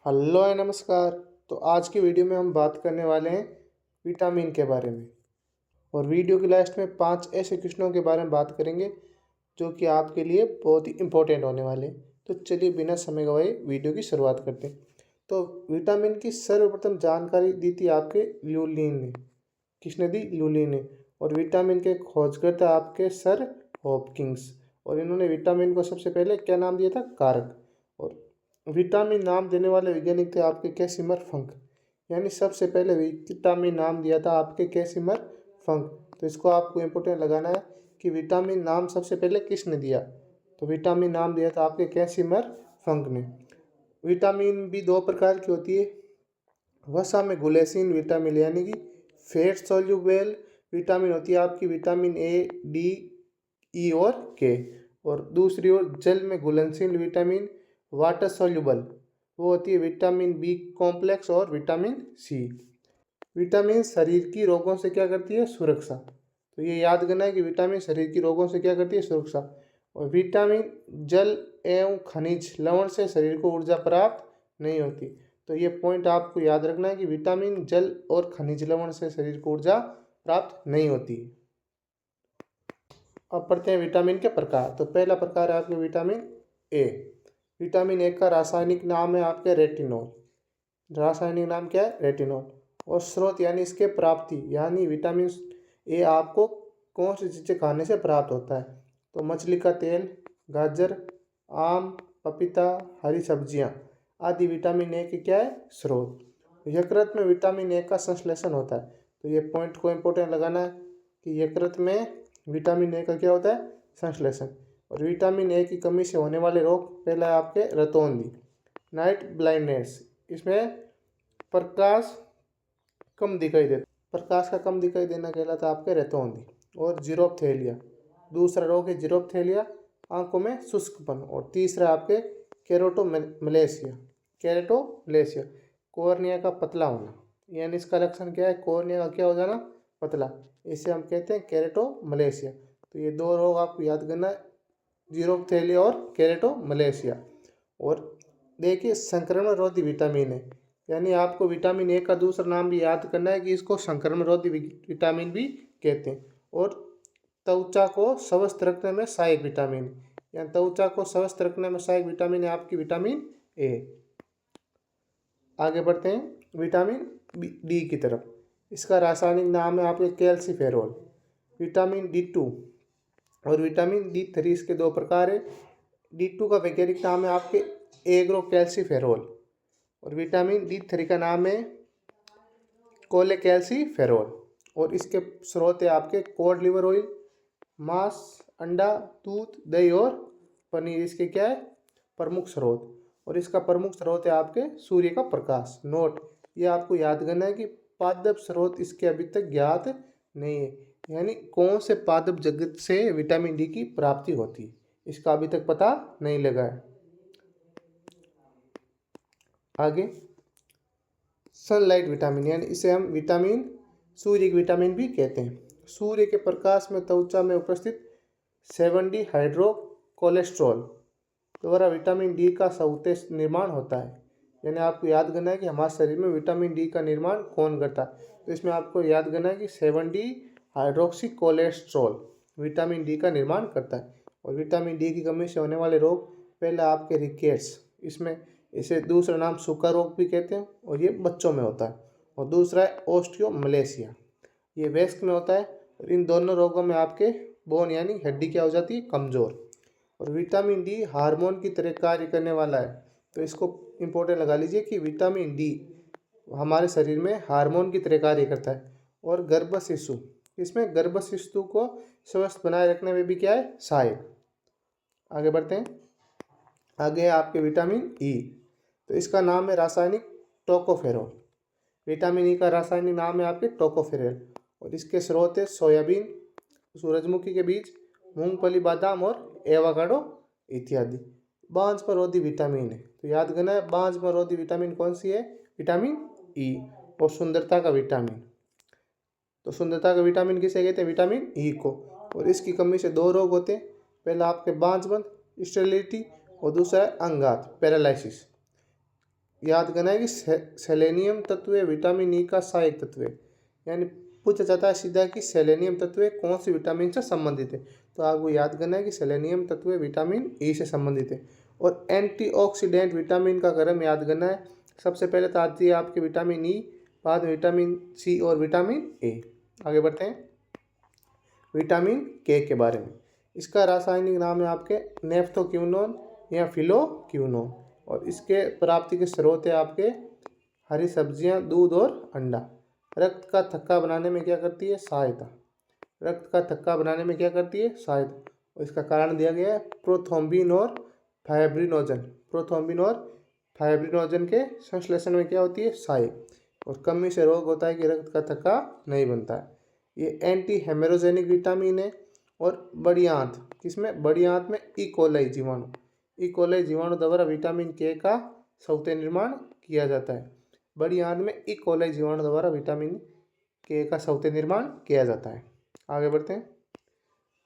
Hello है नमस्कार। तो आज की वीडियो में हम बात करने वाले हैं विटामिन के बारे में। और वीडियो के लास्ट में 5 ऐसे क्वेश्चनों के बारे में बात करेंगे जो कि आपके लिए बहुत ही इम्पोर्टेंट होने वाले हैं। तो चलिए बिना समय गवाए वीडियो की शुरुआत करते हैं। तो विटामिन की सर्वप्रथम जानकारी दी थी आपके ल्यूलिन ने। किसने दी? ल्यूलिन ने। और विटामिन के खोजकर्ता आपके सर हॉपकिंस। और इन्होंने विटामिन को सबसे पहले क्या नाम दिया था? कारक। और विटामिन नाम देने वाले वैज्ञानिक थे आपके कैसिमर फंक। यानी सबसे पहले विटामिन नाम दिया था आपके कैसिमर फंक। तो इसको आपको इम्पोर्टेंट लगाना है कि विटामिन नाम सबसे पहले किसने दिया। तो विटामिन नाम दिया था आपके कैसिमर फंक ने। विटामिन भी दो प्रकार की होती है। वसा में घुलनशील विटामिन यानी कि फैट सोल्यूबल विटामिन होती है आपकी विटामिन ए, डी, ई और के। और दूसरी ओर जल में घुलनशील विटामिन वाटर सोल्यूबल वो होती है विटामिन बी कॉम्प्लेक्स और विटामिन सी। विटामिन शरीर की रोगों से क्या करती है? सुरक्षा। तो ये याद करना है कि विटामिन शरीर की रोगों से क्या करती है? सुरक्षा। और विटामिन जल एवं खनिज लवण से शरीर को ऊर्जा प्राप्त नहीं होती। तो ये पॉइंट आपको याद रखना है कि विटामिन जल और खनिज लवण से शरीर को ऊर्जा प्राप्त नहीं होती। अब पढ़ते हैं विटामिन के प्रकार। तो पहला प्रकार है आपके विटामिन ए। विटामिन ए का रासायनिक नाम है आपके रेटिनॉल। रासायनिक नाम क्या है? रेटिनॉल। और स्रोत यानी इसके प्राप्ति यानी विटामिन ए आपको कौन सी चीज़ें खाने से प्राप्त होता है? तो मछली का तेल, गाजर, आम, पपीता, हरी सब्जियां आदि विटामिन ए के क्या है? स्रोत। यकृत में विटामिन ए का संश्लेषण होता है। तो ये पॉइंट को इम्पोर्टेंट लगाना है कि यकृत में विटामिन ए का क्या होता है? संश्लेषण। और विटामिन ए की कमी से होने वाले रोग, पहला है आपके रतौंधी, नाइट ब्लाइंडनेस। इसमें प्रकाश कम दिखाई देता, प्रकाश का कम दिखाई देना कहलाता है आपके रतौंधी। और जीरोप्थेलिया, दूसरा रोग है जीरोप्थेलिया, आंखों में शुष्कपन। और तीसरा आपके केरोटोमलेशिया। केरोटोमलेशिया कॉर्निया का पतला होना। यानी इसका लक्षण क्या है? कॉर्निया का क्या हो जाना? पतला। इसे हम कहते हैं केरेटोमलेशिया। तो ये दो रोग आपको याद करना है, जीरोप्थेलिया और केरेटोमलेशिया। और देखिए संक्रमण रोधी विटामिन है। यानी आपको विटामिन ए का दूसरा नाम भी याद करना है कि इसको संक्रमण रोधी विटामिन भी कहते हैं। और त्वचा को स्वस्थ रखने में सहायक विटामिन, यानी त्वचा को स्वस्थ रखने में सहायक विटामिन है आपकी विटामिन ए। आगे बढ़ते हैं विटामिन डी की तरफ। इसका रासायनिक नाम है आपके कैल्सीफेरोल। विटामिन D2 और विटामिन D3 इसके दो प्रकार है। D2 का वैज्ञानिक नाम है आपके एग्रोकैल्सीफेरोल। और विटामिन D3 का नाम है कोलेकैल्सीफेरोल। और इसके स्रोत है आपके कोड लिवर ऑयल, मांस, अंडा, दूध, दही और पनीर इसके क्या है? प्रमुख स्रोत। और इसका प्रमुख स्रोत है आपके सूर्य का प्रकाश। नोट, ये आपको याद करना है कि पादप स्रोत इसके अभी तक ज्ञात नहीं है। यानी कौन से पादप जगत से विटामिन डी की प्राप्ति होती है, इसका अभी तक पता नहीं लगा है। आगे सनलाइट विटामिन, यानी इसे हम विटामिन सूर्य की विटामिन भी कहते हैं। सूर्य के प्रकाश में त्वचा में उपस्थित 7D हाइड्रो कोलेस्ट्रॉल द्वारा विटामिन डी का सौतेज निर्माण होता है। यानी आपको याद करना है कि हमारे शरीर में विटामिन डी का निर्माण कौन करता है। तो इसमें आपको याद करना है कि 7D hydroxy cholesterol vitamin D का निर्माण करता है। और विटामिन डी की कमी से होने वाले रोग, पहला आपके रिकेट्स, इसमें इसे दूसरा नाम सूखा रोग भी कहते हैं और ये बच्चों में होता है। और दूसरा है ओस्टियोमलेशिया, ये वयस्क में होता है। और इन दोनों रोगों में आपके बोन यानी हड्डी क्या हो जाती है? कमज़ोर। और विटामिन डी हार्मोन की तरह कार्य करने वाला है। तो इसको इम्पोर्टेंट लगा लीजिए कि विटामिन डी हमारे शरीर में हार्मोन की तरह कार्य करता है। और गर्भ शिशु, इसमें गर्भ शिशु को स्वस्थ बनाए रखने में भी क्या है? सहायक। आगे बढ़ते हैं। आगे है आपके विटामिन ई। तो इसका नाम है रासायनिक टोकोफेरोल। विटामिन ई का रासायनिक नाम है आपके टोकोफेरोल। और इसके स्रोत है सोयाबीन, सूरजमुखी के बीज, मूंगफली, बादाम और एवोकाडो इत्यादि। बांझपनरोधी विटामिन है। तो याद करना है बांझपनरोधी विटामिन कौन सी है? Vitamin E. और सुंदरता का विटामिन, तो सुंदरता का विटामिन किसे कहते हैं? विटामिन ई को। और इसकी कमी से दो रोग होते हैं, पहला आपके बांझपन स्टेरिलिटी और दूसरा है अंगात पैरालिसिस। याद करना है कि सेलेनियम तत्व विटामिन ई का सहायक तत्व है, यानी पूछा जाता है सीधा कि सेलेनियम तत्व कौन सी विटामिन से संबंधित है, तो आपको याद करना है कि सेलेनियम तत्व विटामिन ई से संबंधित है। और एंटीऑक्सीडेंट विटामिन का क्रम याद करना है, सबसे पहले तो आती है आपके विटामिन ई, बाद में विटामिन सी और विटामिन ए। आगे बढ़ते हैं विटामिन के बारे में। इसका रासायनिक नाम है आपके नेफ्थोक्विनोन या फिलोक्विनोन, और इसके प्राप्ति के स्रोत है आपके हरी सब्जियां, दूध और अंडा। रक्त का थक्का बनाने में क्या करती है? सहायता। रक्त का थक्का बनाने में क्या करती है? सहायता। और इसका कारण दिया गया है प्रोथ्रोम्बिन और फाइब्रिनोजन। प्रोथ्रोम्बिन और फाइब्रिनोजन के संश्लेषण में क्या होती है? सहायक। और कमी से रोग होता है कि रक्त का थक्का नहीं बनता है। ये एंटी हेमेरोजेनिक विटामिन है। और बड़ी आंत, किसमें? बड़ी आंत में इकोलाई जीवाणु, इकोलाई जीवाणु द्वारा विटामिन के का सौते निर्माण किया जाता है। बड़ी आंत में इकोलाई जीवाणु द्वारा विटामिन के का सौते निर्माण किया जाता है। आगे बढ़ते हैं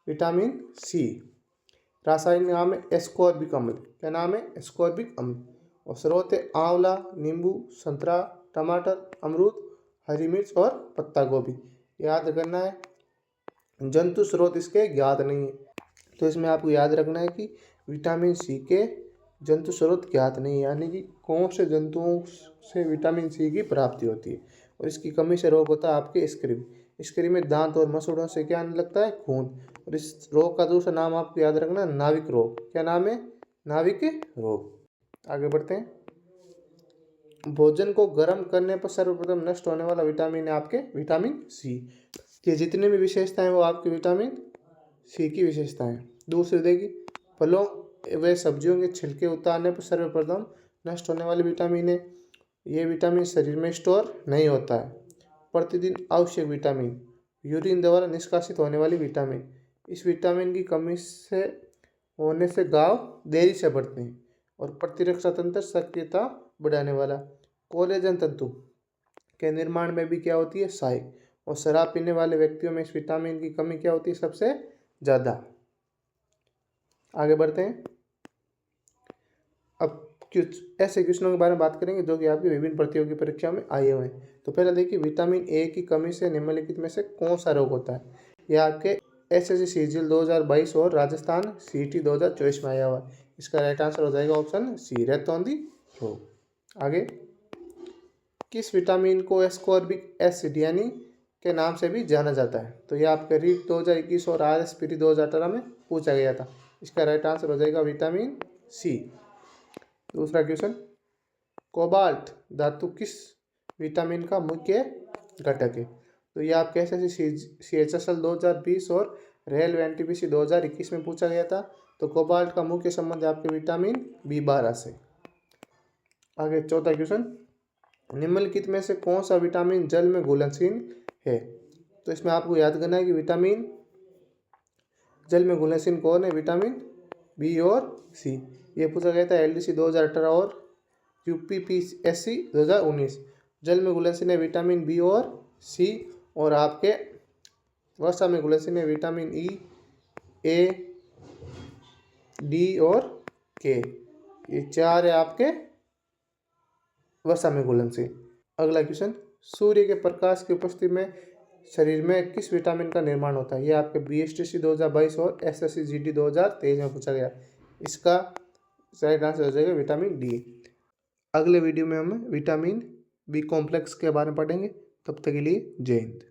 विटामिन सी। रासायनिक नाम है एस्कॉर्बिक अम्ल। क्या नाम है? एस्कॉर्बिक अम्ल। और स्रोत है आंवला, नींबू, संतरा, टमाटर, अमरूद, हरी मिर्च और पत्ता गोभी। याद करना है जंतु स्रोत इसके ज्ञात नहीं है, तो इसमें आपको याद रखना है कि विटामिन सी के जंतु स्रोत ज्ञात नहीं है, यानी कि कौन से जंतुओं से विटामिन सी की प्राप्ति होती है। और इसकी कमी से रोग होता है आपके स्क्रीव। स्क्रीव में दांत और मसूड़ों से क्या आने लगता है? खून। और इस रोग का दूसरा नाम आपको याद रखना है नाविक रोग। क्या नाम है? नाविक रोग। आगे बढ़ते हैं भोजन को गर्म करने पर सर्वप्रथम नष्ट होने वाला विटामिन है आपके विटामिन सी। ये जितने भी विशेषताएं वो आपके विटामिन सी की विशेषताएं। दूसरी देखिए फलों व सब्जियों के छिलके उतारने पर सर्वप्रथम नष्ट होने वाली विटामिन है। ये विटामिन शरीर में स्टोर नहीं होता है। प्रतिदिन आवश्यक विटामिन, यूरिन द्वारा निष्कासित होने वाली विटामिन। इस विटामिन की कमी से होने से घाव देरी से बढ़ते हैं। और प्रतिरक्षा तंत्र सक्रियता बढ़ाने वाला। कोलेजन तंतु के निर्माण में भी क्या होती है? सहायक। और शराब पीने वाले व्यक्तियों में इस विटामिन की कमी क्या होती है? सबसे ज़्यादा। आगे बढ़ते हैं अब कुछ ऐसे क्वेश्चनों के बारे में बात करेंगे जो कि आपकी विभिन्न प्रतियोगी परीक्षाओं में आए हुए हैं। तो पहला देखिए विटामिन ए की कमी से निम्नलिखित में से कौन सा रोग होता है? यह आपके एसएससी सीजीएल 2022 और राजस्थान सीईटी 2024 में आया हुआ है। इसका राइट आंसर हो जाएगा ऑप्शन सी, रेतौंधी रोग। आगे किस विटामिन को एस्कॉर्बिक एसिड यानी के नाम से भी जाना जाता है? तो यह आपके रीट 2021 और आरएस पीटी 2018 में पूछा गया था। इसका राइट आंसर हो जाएगा विटामिन सी। दूसरा क्वेश्चन कोबाल्ट धातु किस विटामिन का मुख्य घटक है? तो यह आप कैसे CHSL 2020 और रेल एनटीपीसी 2021 में पूछा गया था। तो कोबाल्ट का मुख्य संबंध आपके विटामिन B12 से। आगे चौथा क्वेश्चन निम्नलिखित में से कौन सा विटामिन जल में घुलनशील है? तो इसमें आपको याद करना है कि विटामिन जल में घुलनशील कौन है? विटामिन बी और सी। ये पूछा गया था LDC 2018 और UPPSC 2019। जल में घुलनशील है विटामिन बी और सी। और आपके वसा में घुलनशील है विटामिन ई, ए, डी और के। ये चार है आपके वसा में घुलनशील। अगला क्वेश्चन सूर्य के प्रकाश की उपस्थिति में शरीर में किस विटामिन का निर्माण होता है? ये आपके BSTC 2022 और SSC GD 2023 में पूछा गया। इसका राइट आंसर हो जाएगा विटामिन डी। अगले वीडियो में हम विटामिन बी कॉम्प्लेक्स के बारे में पढ़ेंगे। तब तक के लिए जय हिंद।